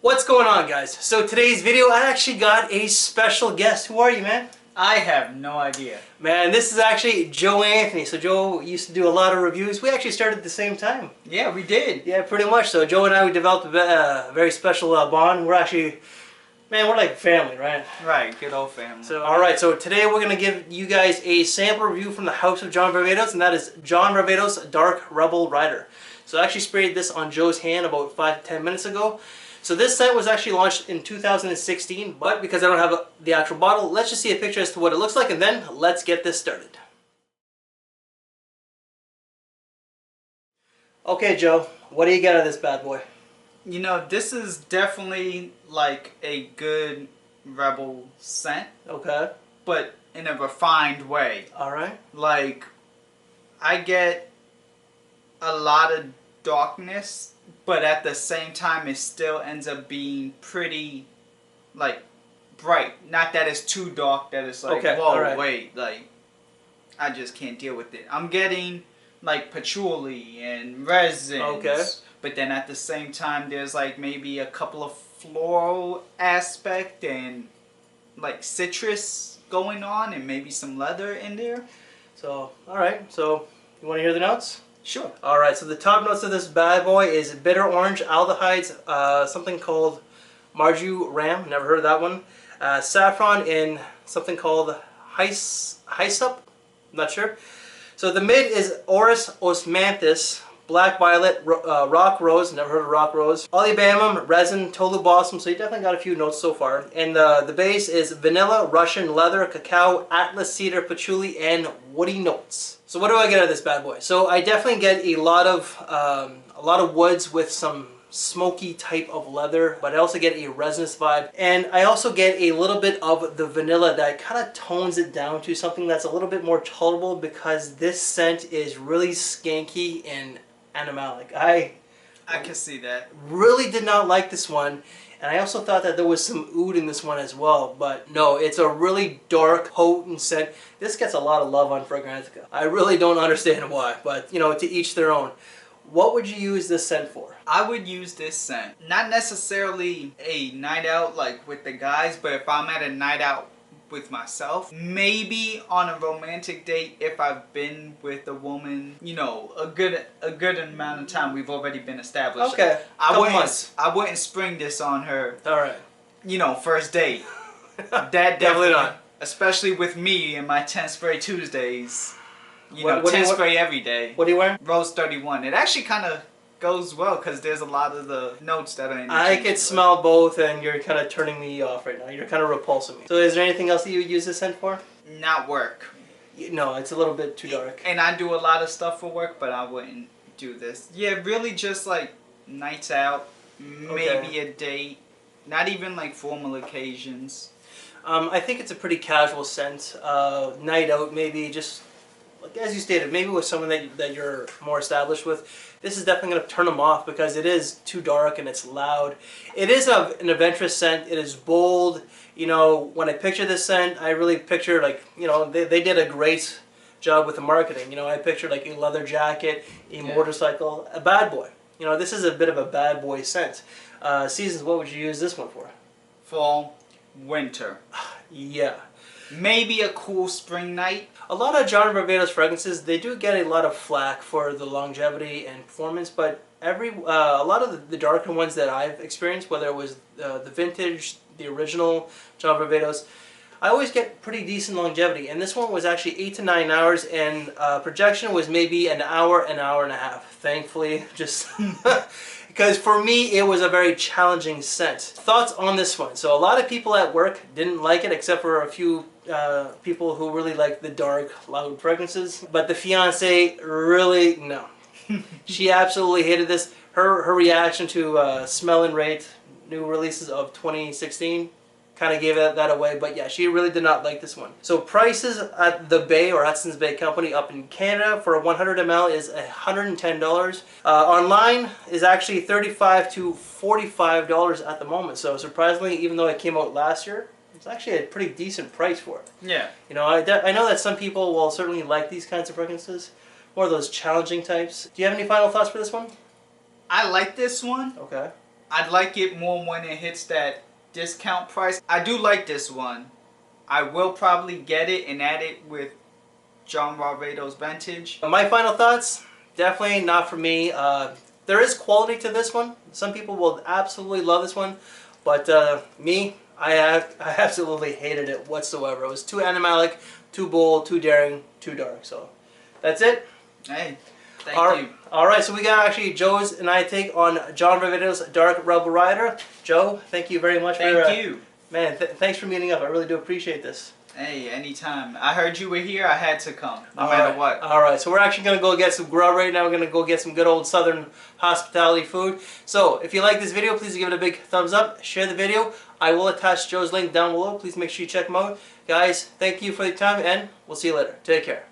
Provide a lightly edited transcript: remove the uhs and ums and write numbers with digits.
What's going on, guys? So today's video, I actually got a special guest. Who are you, man? I have no idea. Man, this is actually Joe Anthony. So Joe used to do a lot of reviews. We actually started at the same time. Yeah, we did. Yeah, pretty much. So Joe and I, we developed a very special bond. We're actually, man, we're like family, right? Right, good old family. So, alright, so today we're going to give you guys a sample review from the House of John Varvatos, and that is John Varvatos Dark Rebel Rider. So I actually sprayed this on Joe's hand about 5 to 10 minutes ago. So this scent was actually launched in 2016, but because I don't have the actual bottle, let's just see a picture as to what it looks like, and then let's get this started. Okay, Joe, what do you get out of this bad boy? You know, this is definitely like a good rebel scent. Okay. But in a refined way. Alright. Like, I get a lot of darkness, but at the same time it still ends up being pretty, like, bright. Not that it's too dark that it's like, okay. whoa, Right. wait, like, I just can't deal with it. I'm getting, like, patchouli and resins. Okay. But then at the same time there's, like, maybe a couple of floral aspect and, like, citrus going on and maybe some leather in there. So, alright, so you want to hear the notes? Sure. Alright, so the top notes of this bad boy is bitter orange, aldehydes, something called marjoram, never heard of that one, saffron, and something called hyssop, not sure. So the mid is Orris osmanthus, black violet, rock rose, never heard of rock rose, olivamum, resin, tolu balsam, so you definitely got a few notes so far. And the base is vanilla, Russian leather, cacao, atlas cedar, patchouli, and woody notes. So what do I get out of this bad boy? So I definitely get a lot of woods with some smoky type of leather, but I also get a resinous vibe, and I also get a little bit of the vanilla that kind of tones it down to something that's a little bit more tolerable, because this scent is really skanky and animalic. I can see that. Really did not like this one, and I also thought that there was some oud in this one as well, but no, it's a really dark, potent scent. This gets a lot of love on Fragrantica. I really don't understand why, but you know, to each their own. What would you use this scent for? I would use this scent, not necessarily a night out like with the guys, but if I'm at a night out with myself, maybe on a romantic date if I've been with a woman, you know, a good amount of time, we've already been established. Okay, I wouldn't spring this on her. All right. You know, first date. That definitely not. Especially with me and my 10 spray Tuesdays. You know, 10 spray every day. What are you wearing? Rose 31. It actually kind of goes well because there's a lot of the notes that are in the I could smell both, and you're kind of turning me off right now. You're kind of repulsing me. So is there anything else that you would use this scent for? Not work. No, it's a little bit too dark. And I do a lot of stuff for work, but I wouldn't do this. Yeah, really just like nights out, maybe a date, not even like formal occasions. I think it's a pretty casual scent. Night out, maybe just, like as you stated, maybe with someone that you're more established with. This is definitely going to turn them off because it is too dark and it's loud. It is an adventurous scent. It is bold. You know, when I picture this scent, I really picture, like, you know, they did a great job with the marketing. You know, I pictured like a leather jacket, a motorcycle, a bad boy. You know, this is a bit of a bad boy scent. Seasons, what would you use this one for? Fall, winter. Yeah. Maybe a cool spring night. A lot of John Varvatos fragrances, they do get a lot of flack for the longevity and performance, but a lot of the darker ones that I've experienced, whether it was the vintage, the original John Varvatos, I always get pretty decent longevity. And this one was actually 8 to 9 hours, and projection was maybe an hour and a half. Thankfully, just because for me it was a very challenging scent. Thoughts on this one? So a lot of people at work didn't like it, except for a few people who really like the dark, loud fragrances. But the fiance really, no. She absolutely hated this. Her reaction to Smell and Rate, new releases of 2016, kind of gave that away. But yeah, she really did not like this one. So prices at the Bay, or Hudson's Bay Company up in Canada for a 100 ml is $110. Online is actually $35 to $45 at the moment. So surprisingly, even though it came out last year, it's actually a pretty decent price for it. Yeah. You know, I know that some people will certainly like these kinds of fragrances, more of those challenging types. Do you have any final thoughts for this one? I like this one. Okay. I'd like it more when it hits that discount price. I do like this one. I will probably get it and add it with John Varvatos Vintage. My final thoughts, definitely not for me. There is quality to this one. Some people will absolutely love this one, but me, I absolutely hated it whatsoever. It was too animalic, too bold, too daring, too dark. So that's it. Hey, thank you. All right, so we got actually Joe's and I take on John Varvatos' Dark Rebel Rider. Joe, thank you very much. Thank you. Man, thanks for meeting up. I really do appreciate this. Hey, anytime. I heard you were here. I had to come, no matter what. All right, so we're actually going to go get some grub right now. We're going to go get some good old Southern hospitality food. So if you like this video, please give it a big thumbs up. Share the video. I will attach Joe's link down below. Please make sure you check him out. Guys, thank you for your time, and we'll see you later. Take care.